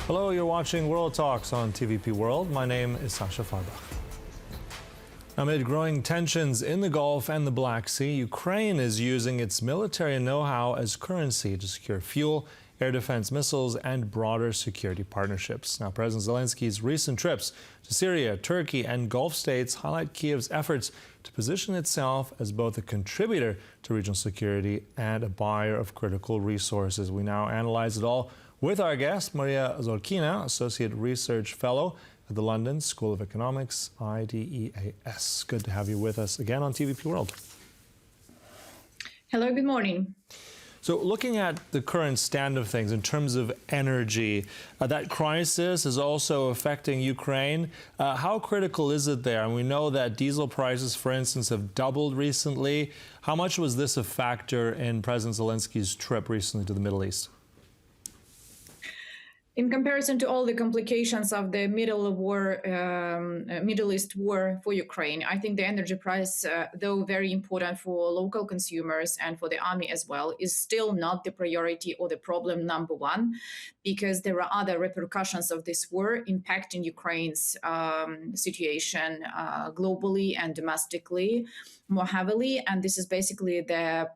Hello, you're watching World Talks on TVP World. My name is Sascha Fahrbach. Amid growing tensions in the Gulf and the Black Sea, Ukraine is using its military know-how as currency to secure fuel, air defense missiles, and broader security partnerships. Now, President Zelensky's recent trips to Syria, Turkey, and Gulf states highlight Kyiv's efforts to position itself as both a contributor to regional security and a buyer of critical resources. We now analyze it all with our guest, Mariya Zolkina, Associate Research Fellow at the London School of Economics, IDEAS. Good to have you with us again on TVP World. Hello, good morning. So looking at the current stand of things in terms of energy, that crisis is also affecting Ukraine. How critical is it there? And we know that diesel prices, for instance, have doubled recently. How much was this a factor in President Zelensky's trip recently to the Middle East? In comparison to all the complications of the Middle East war for Ukraine, I think the energy price, though very important for local consumers and for the army as well, is still not the priority or the problem number one, because there are other repercussions of this war impacting Ukraine's situation globally and domestically more heavily. And this is basically the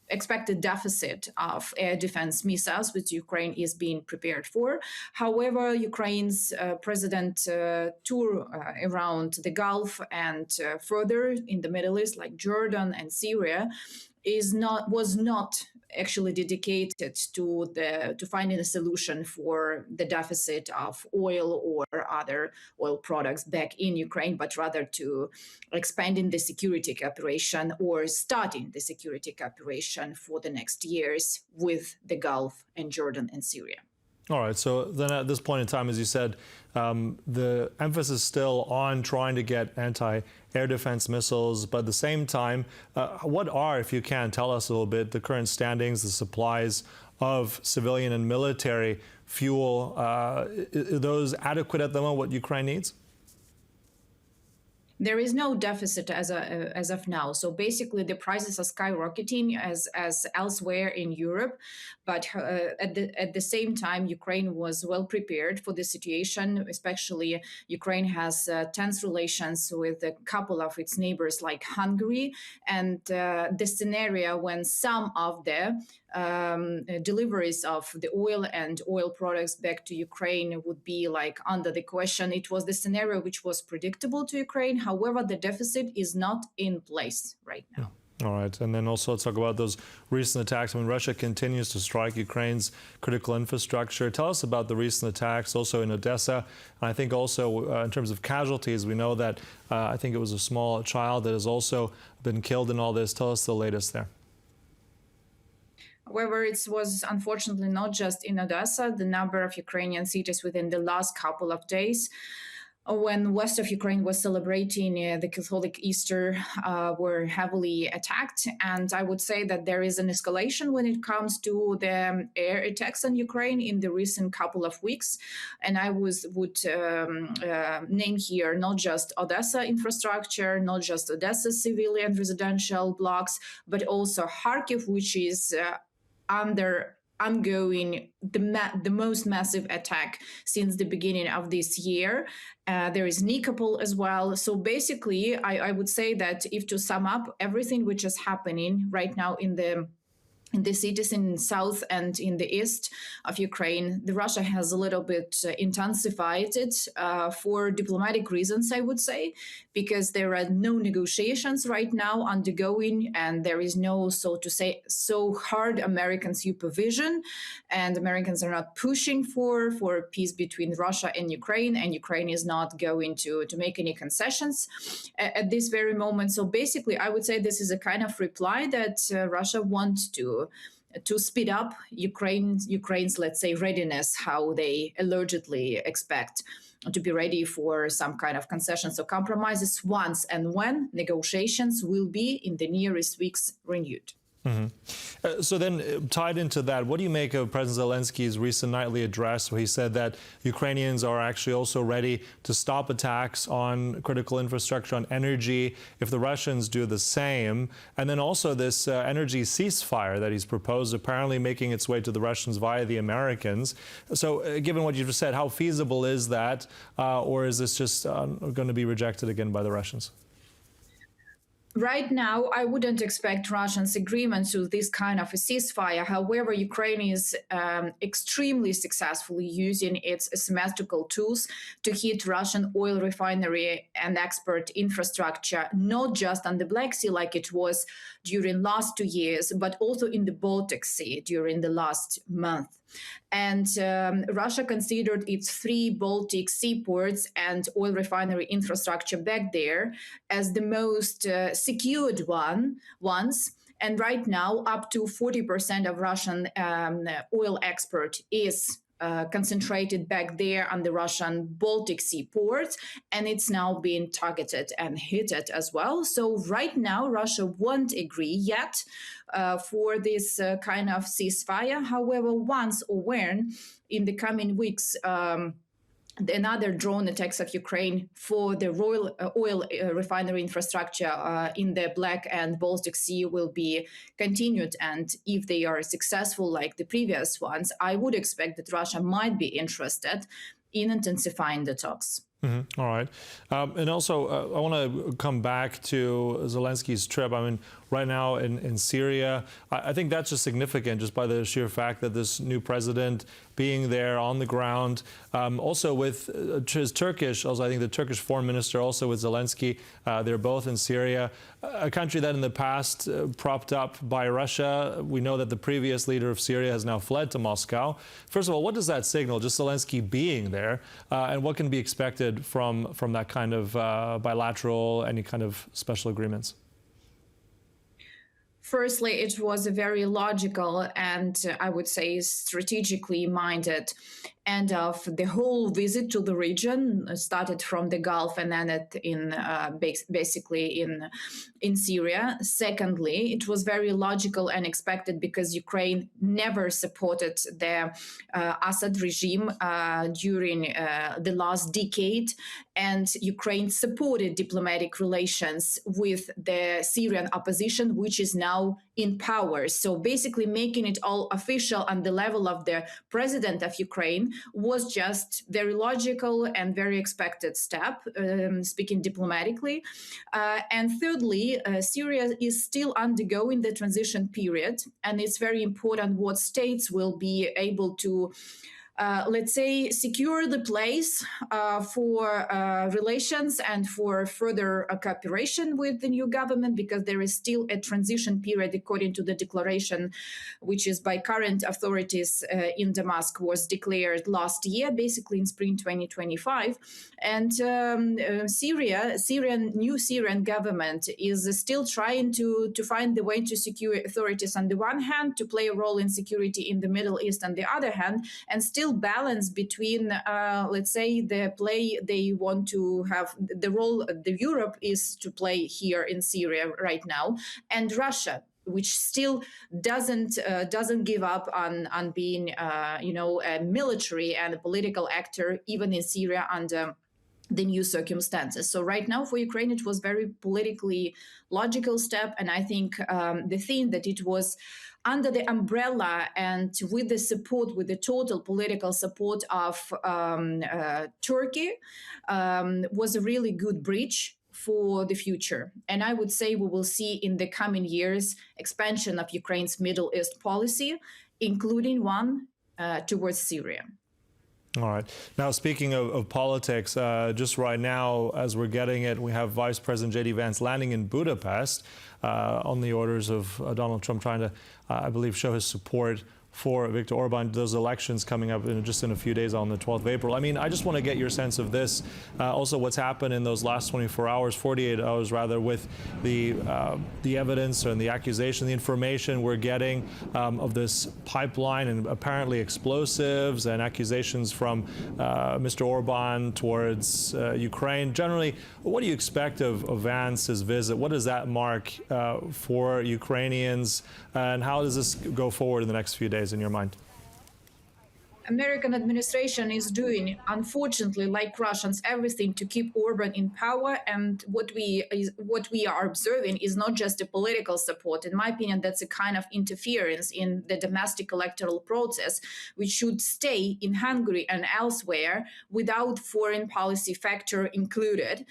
expected deficit of air defense missiles, which Ukraine is being prepared for. However, Ukraine's president tour around the Gulf and further in the Middle East, like Jordan and Syria, was not actually dedicated to finding a solution for the deficit of oil or other oil products back in Ukraine, but rather to expanding the security cooperation or starting the security cooperation for the next years with the Gulf and Jordan and Syria. All right, so then at this point in time, as you said, the emphasis is still on trying to get anti-air defense missiles, but at the same time, what are, if you can, tell us a little bit, the current standings, the supplies of civilian and military fuel, are those adequate at the moment, what Ukraine needs? There is no deficit as of now. So basically, the prices are skyrocketing as elsewhere in Europe. But at the same time, Ukraine was well prepared for the situation. Especially, Ukraine has tense relations with a couple of its neighbors, like Hungary, and the scenario when some of the deliveries of the oil and oil products back to Ukraine would be like under the question. It was the scenario which was predictable to Ukraine. However, the deficit is not in place right now. All right. And then also let's talk about those recent attacks. I mean, Russia continues to strike Ukraine's critical infrastructure. Tell us about the recent attacks also in Odesa. And I think also in terms of casualties, we know that I think it was a small child that has also been killed in all this. Tell us the latest there. However, it was unfortunately not just in Odesa. The number of Ukrainian cities within the last couple of days, when west of Ukraine was celebrating the Catholic Easter, were heavily attacked. And I would say that there is an escalation when it comes to the air attacks on Ukraine in the recent couple of weeks. And I would name here not just Odessa infrastructure, not just Odessa civilian residential blocks, but also Kharkiv, which is ongoing the most massive attack since the beginning of this year. There is Nikopol as well. So basically, I would say that if to sum up everything which is happening right now in the cities in south and in the east of Ukraine, Russia has a little bit intensified it for diplomatic reasons, I would say, because there are no negotiations right now undergoing, and there is no, so to say, so hard American supervision, and Americans are not pushing for peace between Russia and Ukraine is not going to make any concessions at this very moment. So basically, I would say this is a kind of reply that Russia wants to speed up Ukraine's, let's say, readiness, how they allegedly expect to be ready for some kind of concession. So compromises once and when negotiations will be in the nearest weeks renewed. So then, tied into that, what do you make of President Zelensky's recent nightly address where he said that Ukrainians are actually also ready to stop attacks on critical infrastructure, on energy, if the Russians do the same? And then also this energy ceasefire that he's proposed, apparently making its way to the Russians via the Americans. So given what you've said, how feasible is that? Or is this just going to be rejected again by the Russians? Right now, I wouldn't expect Russians' agreement to this kind of a ceasefire. However, Ukraine is extremely successfully using its asymmetrical tools to hit Russian oil refinery and export infrastructure, not just on the Black Sea like it was during last 2 years, but also in the Baltic Sea during the last month. And Russia considered its 3 Baltic seaports and oil refinery infrastructure back there as the most secured ones. And right now, up to 40% of Russian oil export is concentrated back there on the Russian Baltic Sea ports, and it's now being targeted and hit as well. So right now, Russia won't agree yet for this kind of ceasefire. However, once or when in the coming weeks, another drone attacks of Ukraine for the oil refinery infrastructure in the Black and Baltic Sea will be continued. And if they are successful like the previous ones, I would expect that Russia might be interested in intensifying the talks. All right. And also, I want to come back to Zelensky's trip. I mean, right now in Syria, I think that's just significant just by the sheer fact that this new president being there on the ground, also with his Turkish, also I think the Turkish foreign minister, also with Zelensky, they're both in Syria, a country that in the past propped up by Russia. We know that the previous leader of Syria has now fled to Moscow. First of all, what does that signal, just Zelensky being there, and what can be expected from that kind of bilateral, any kind of special agreements? Firstly, it was a very logical and I would say strategically minded end of the whole visit to the region. Started from the Gulf and ended in basically in Syria. Secondly, it was very logical and expected because Ukraine never supported the Assad regime during the last decade, and Ukraine supported diplomatic relations with the Syrian opposition, which is now in power. So basically making it all official on the level of the president of Ukraine was just very logical and very expected step, speaking diplomatically. And thirdly, Syria is still undergoing the transition period, and it's very important what states will be able to let's say, secure the place for relations and for further cooperation with the new government, because there is still a transition period, according to the declaration, which is by current authorities in Damascus, was declared last year, basically in spring 2025. And new Syrian government is still trying to find the way to secure authorities on the one hand, to play a role in security in the Middle East on the other hand, and still balance between, let's say, the play they want to have, the role the Europe is to play here in Syria right now, and Russia, which still doesn't give up on being, a military and a political actor even in Syria under the new circumstances. So right now for Ukraine, it was very politically logical step. And I think the thing that it was under the umbrella and with the support, with the total political support of Turkey, was a really good bridge for the future. And I would say we will see in the coming years expansion of Ukraine's Middle East policy, including one towards Syria. All right. Now, speaking of politics, just right now, as we're getting it, we have Vice President J.D. Vance landing in Budapest on the orders of Donald Trump, trying to, I believe, show his support for Viktor Orban, those elections coming up in just in a few days on the 12th of April. I mean, I just want to get your sense of this. Also, what's happened in those last 24 hours, 48 hours rather, with the evidence and the accusation, the information we're getting of this pipeline and apparently explosives and accusations from Mr. Orban towards Ukraine. Generally, what do you expect of Vance's visit? What does that mark for Ukrainians, and how does this go forward in the next few days in your mind? American administration is doing, unfortunately, like Russians, everything to keep Orban in power. And what we are observing is not just a political support. In my opinion, that's a kind of interference in the domestic electoral process, which should stay in Hungary and elsewhere without foreign policy factor included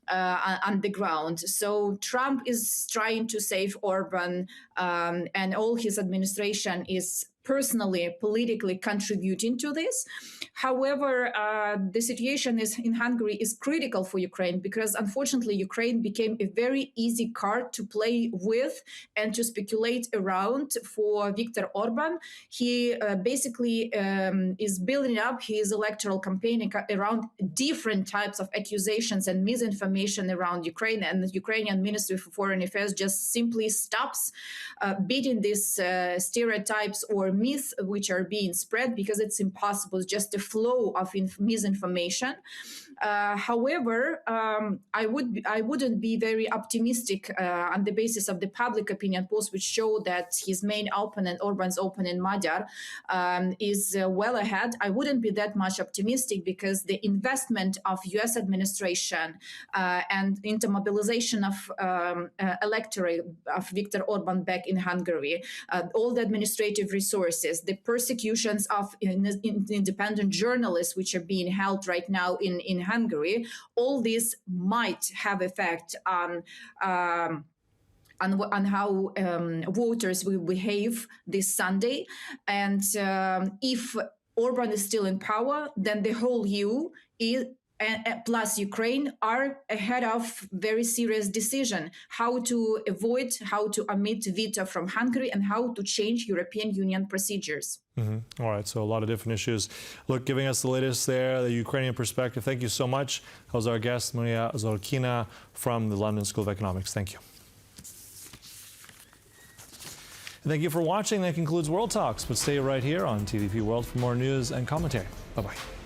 on the ground. So Trump is trying to save Orban, and all his administration is personally, politically contributing to this. However, the situation in Hungary is critical for Ukraine because, unfortunately, Ukraine became a very easy card to play with and to speculate around for Viktor Orban. He basically is building up his electoral campaign around different types of accusations and misinformation around Ukraine, and the Ukrainian Ministry for Foreign Affairs just simply stops beating these stereotypes or myths which are being spread because it's impossible, just a flow of misinformation. However, I wouldn't be very optimistic on the basis of the public opinion polls, which show that his main opponent, Orban's opponent, Magyar, is well ahead. I wouldn't be that much optimistic because the investment of U.S. administration and into mobilization of electorate of Viktor Orban back in Hungary, all the administrative resources, the persecutions of independent journalists, which are being held right now in Hungary, all this might have effect on how voters will behave this Sunday. And if Orban is still in power, then the whole EU plus Ukraine are ahead of very serious decision, how to avoid, how to omit veto from Hungary, and how to change European Union procedures. Mm-hmm. All right, so a lot of different issues. Look, giving us the latest there, the Ukrainian perspective. Thank you so much. That was our guest, Mariya Zolkina from the London School of Economics. Thank you. And thank you for watching. That concludes World Talks, but stay right here on TVP World for more news and commentary. Bye-bye.